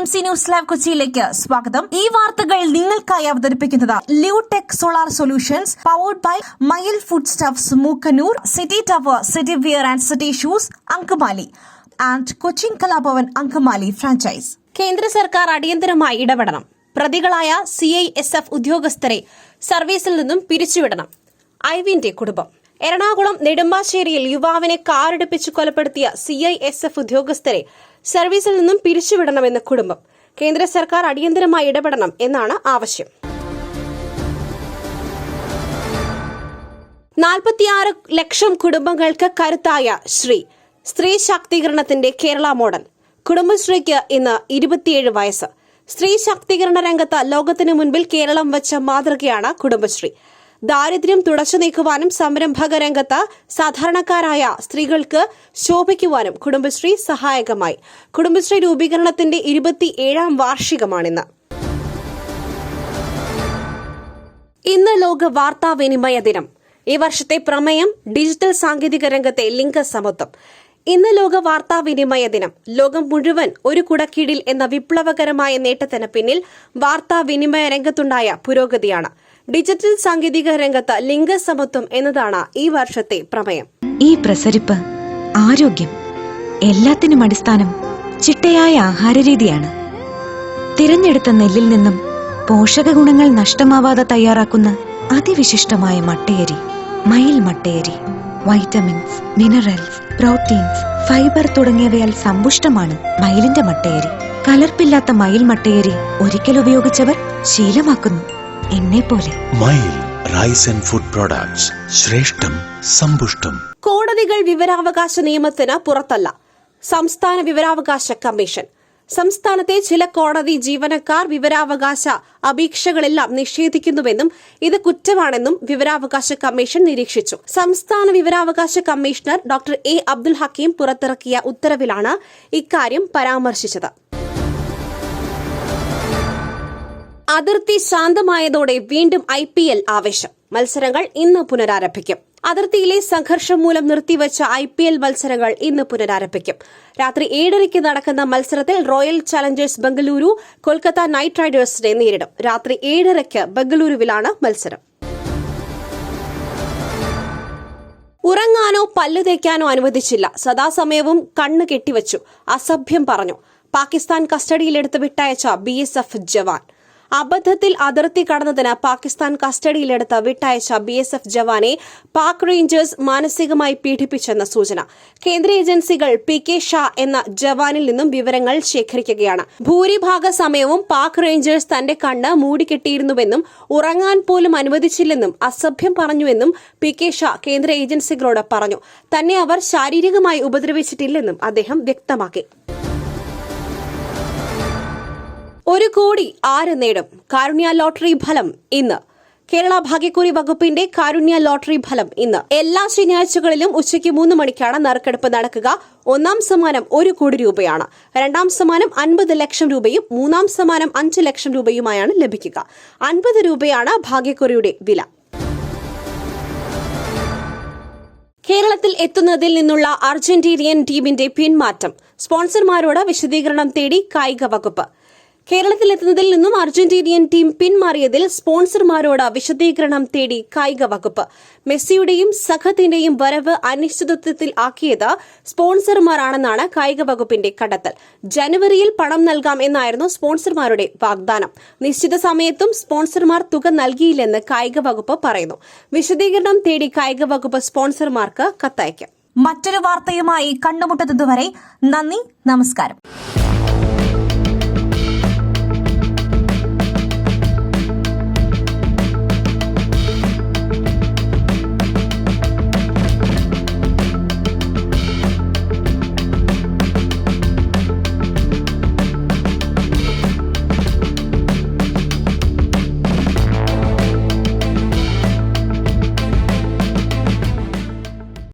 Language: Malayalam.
MC ന്യൂസ് ലൈവ് കൊച്ചിയിലേക്ക് സ്വാഗതം. ഈ വാർത്തകൾ നിങ്ങൾക്കായി അവതരിപ്പിക്കുന്നത് Leotech solar solutions, powered by Mayil food stuffs, Mookkannoor, city tower, city wear and city shoes, Angamaly and Cochin Kalabhavan Angamaly franchise. കേന്ദ്ര സർക്കാർ അടിയന്തരമായി ഇടപെടണം. പ്രതികളായ CISF ഉദ്യോഗസ്ഥരെ സർവീസിൽ നിന്നും പിരിച്ചുവിടണം. ഐവിന്റെ കുടുംബം. എറണാകുളം നെടുമ്പാശ്ശേരിയിൽ യുവാവിനെ കാറിടിപ്പിച്ച് കൊലപ്പെടുത്തിയ CISF ഉദ്യോഗസ്ഥരെ സർവീസിൽ നിന്നും പിരിച്ചുവിടണമെന്ന് കുടുംബം. കേന്ദ്ര സർക്കാർ അടിയന്തരമായി ഇടപെടണം എന്നാണ് ആവശ്യം. 46 ലക്ഷം കുടുംബങ്ങൾക്ക് കരുത്തായ സ്ത്രീ ശാക്തീകരണത്തിന്റെ കേരള മോഡൽ. കുടുംബശ്രീക്ക് ഇന്ന് 27 വയസ്സ്. സ്ത്രീ ശാക്തീകരണ രംഗത്ത് ലോകത്തിനു മുൻപിൽ കേരളം വെച്ച മാതൃകയാണ് കുടുംബശ്രീ. ദാരിദ്ര്യം തുടച്ചു നീക്കുവാനും സംരംഭക രംഗത്ത് സാധാരണക്കാരായ സ്ത്രീകൾക്ക് ശോഭിക്കുവാനും കുടുംബശ്രീ സഹായകമായി. കുടുംബശ്രീ രൂപീകരണത്തിന്റെ 27ാം വാർഷികമാണിന്ന്. ഇന്ന് ലോക വാർത്താവിനിമയ ദിനം. ഈ വർഷത്തെ പ്രമേയം ഡിജിറ്റൽ സാങ്കേതിക രംഗത്തെ ലിംഗസമത്വം. ഇന്ന് ലോക വാർത്താവിനിമയ ദിനം. ലോകം മുഴുവൻ ഒരു കുടക്കീഴിൽ എന്ന വിപ്ലവകരമായ നേട്ടത്തിന് പിന്നിൽ വാർത്താവിനിമയ രംഗത്തുണ്ടായ പുരോഗതിയാണ്. ഡിജിറ്റൽ സാങ്കേതിക രംഗത്ത് ലിംഗസമത്വം എന്നതാണ് ഈ വർഷത്തെ പ്രമേയം. ഈ പ്രസരിപ്പ്, ആരോഗ്യം, എല്ലാത്തിനും അടിസ്ഥാനം ചിട്ടയായ ആഹാരരീതിയാണ്. തിരഞ്ഞെടുത്ത നെല്ലിൽ നിന്നും പോഷക ഗുണങ്ങൾ നഷ്ടമാവാതെ തയ്യാറാക്കുന്ന അതിവിശിഷ്ടമായ മട്ടയരി, മയിൽ മട്ടയരി. വൈറ്റമിൻസ്, മിനറൽസ്, പ്രോട്ടീൻസ്, ഫൈബർ തുടങ്ങിയവയാൽ സമ്പുഷ്ടമാണ് മയിലിന്റെ മട്ടയരി. കലർപ്പില്ലാത്ത മയിൽ മട്ടയരി ഒരിക്കൽ ഉപയോഗിച്ചവർ ശീലമാക്കുന്നു. എന്നെപ്പോലെ മയിൽ റൈസ് ആൻഡ് ഫുഡ് പ്രോഡക്ട്സ്, ശ്രേഷ്ഠം സമ്പുഷ്ടം. കോടതികൾ വിവരാവകാശ നിയമത്തിന് പുറത്തല്ല. സംസ്ഥാന വിവരാവകാശ കമ്മീഷൻ. സംസ്ഥാനത്തെ ചില കോടതി ജീവനക്കാർ വിവരാവകാശ അപേക്ഷകളെല്ലാം നിഷേധിക്കുന്നുവെന്നും ഇത് കുറ്റമാണെന്നും വിവരാവകാശ കമ്മീഷൻ നിരീക്ഷിച്ചു. സംസ്ഥാന വിവരാവകാശ commissioner doctor A. Abdul Hakeem പുറത്തിറക്കിയ ഉത്തരവിലാണ് ഇക്കാര്യം പരാമർശിച്ചത്. അതിർത്തി ശാന്തമായതോടെ വീണ്ടും IPL ആവേശം. മത്സരങ്ങൾ ഇന്ന് പുനരാരംഭിക്കും. അതിർത്തിയിലെ സംഘർഷം മൂലം നിർത്തിവച്ച IPL മത്സരങ്ങൾ ഇന്ന് പുനരാരംഭിക്കും. രാത്രി 7:30 നടക്കുന്ന മത്സരത്തിൽ royal Challengers Bengaluru Kolkata night റൈഡേഴ്സിനെ നേരിടും. രാത്രി 7:30 ബംഗളൂരുവിലാണ് മത്സരം. ഉറങ്ങാനോ പല്ലു തേക്കാനോ അനുവദിച്ചില്ല. സദാസമയവും കണ്ണ് കെട്ടിവച്ചു. അസഭ്യം പറഞ്ഞു. പാകിസ്ഥാൻ കസ്റ്റഡിയിലെടുത്ത് വിട്ടയച്ച BSF ജവാൻ. അബദ്ധത്തിൽ അതിർത്തി കടന്നതിന് പാകിസ്ഥാൻ കസ്റ്റഡിയിലെടുത്ത് വിട്ടയച്ച BSF ജവാനെ പാക് റേഞ്ചേഴ്സ് മാനസികമായി പീഡിപ്പിച്ചെന്ന സൂചന. കേന്ദ്ര ഏജൻസികൾ PK ഷാ എന്ന ജവാനിൽ നിന്നും വിവരങ്ങൾ ശേഖരിക്കുകയാണ്. ഭൂരിഭാഗ സമയവും പാക് റേഞ്ചേഴ്സ് തന്റെ കണ്ണ് മൂടിക്കെട്ടിയിരുന്നുവെന്നും ഉറങ്ങാൻ പോലും അനുവദിച്ചില്ലെന്നും അസഭ്യം പറഞ്ഞുവെന്നും PK ഷാ കേന്ദ്ര ഏജൻസികളോട് പറഞ്ഞു. തന്നെ അവർ ശാരീരികമായി ഉപദ്രവിച്ചിട്ടില്ലെന്നും അദ്ദേഹം വ്യക്തമാക്കി. 1 കോടി ആര് നേടും? കാരുണ്യ ലോട്ടറി ഫലം ഇന്ന്. കേരള ഭാഗ്യക്കുറി വകുപ്പിന്റെ കാരുണ്യ ലോട്ടറി ഫലം ഇന്ന്. എല്ലാ ശനിയാഴ്ചകളിലും ഉച്ചയ്ക്ക് 3 മണിക്കാണ് നറുക്കെടുപ്പ് നടക്കുക. 1ാം സമ്മാനം 1 കോടി രൂപയാണ്. 2ാം സമ്മാനം 50 ലക്ഷം രൂപയും 3ാം സമ്മാനം 5 ലക്ഷം രൂപയുമായാണ് ലഭിക്കുക. 50 രൂപയാണ് ഭാഗ്യക്കുറിയുടെ വില. കേരളത്തിൽ എത്തുന്നതിൽ നിന്നുള്ള അർജന്റീനിയൻ ടീമിന്റെ പിന്മാറ്റം. സ്പോൺസർമാരോട് വിശദീകരണം തേടി കായിക വകുപ്പ്. കേരളത്തിലെത്തുന്നതിൽ നിന്നും അർജന്റീനിയൻ ടീം പിന്മാറിയതിൽ സ്പോൺസർമാരോട് വിശദീകരണം തേടി കായിക വകുപ്പ്. മെസ്സിയുടെയും സംഘത്തിന്റെയും വരവ് അനിശ്ചിതത്വത്തിൽ ആക്കിയത് സ്പോൺസർമാരാണെന്നാണ് കായിക വകുപ്പിന്റെ കണ്ടെത്തൽ. ജനുവരിയിൽ പണം നൽകാം എന്നായിരുന്നു സ്പോൺസർമാരുടെ വാഗ്ദാനം. നിശ്ചിത സമയത്തും സ്പോൺസർമാർ തുക നൽകിയില്ലെന്ന് കായിക വകുപ്പ് പറയുന്നു. വിശദീകരണം തേടി കായിക വകുപ്പ് സ്പോൺസർമാർക്ക് കത്തയക്കും. മറ്റൊരു വാർത്തയുമായി കണ്ടുമുട്ടുന്നതുവരെ നന്ദി, നമസ്കാരം.